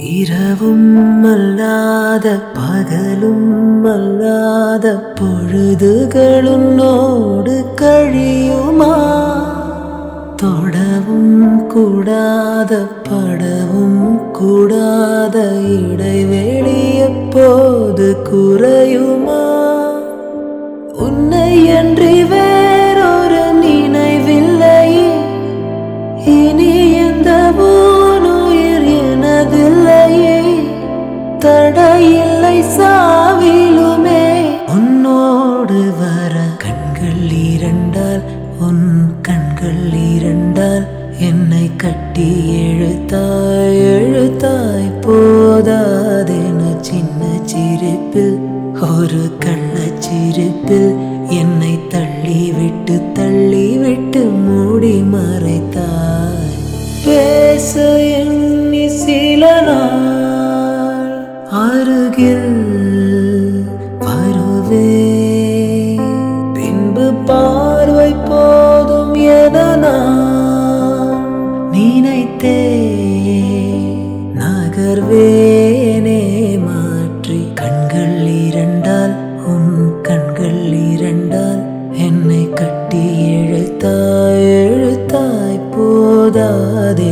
இரவும் அல்லாத பகலும் அல்லாத பொழுதுகளுன்னோடு கழியுமா? தொடவும் கூடாத படவும் கூடாத இடைவெளி எப்போது குறையுமா? உன்னை அன்றி வேறொரு நினைவில்லையே, இனி எந்த ஊனுயிர் எனதில்லையே, தடையில்லை சாவிலுமே. உன்னோடு வர கண்கள் இரண்டால், உன் கண்கள் இரண்டால் என்னை கட்டி எழுத்தாய் எழுத்தாய் போதாதென சின்ன சிரிப்பில் ஒரு கள்ளச்சிரிப்பில் என்னை தள்ளிவிட்டு மூடி மறைத்தாய். பேச எண்ணி சில நாள் அருகில் வருவே, பின்பு பார்வை போதும் என நான் நினைத்தே நகர்வேனே மாற்றி. கண்கள் இரண்டால், உன் கண்கள் இரண்டால் என்னை கட்டி எழுத்தாய் எழுத்தாய் போதாதே.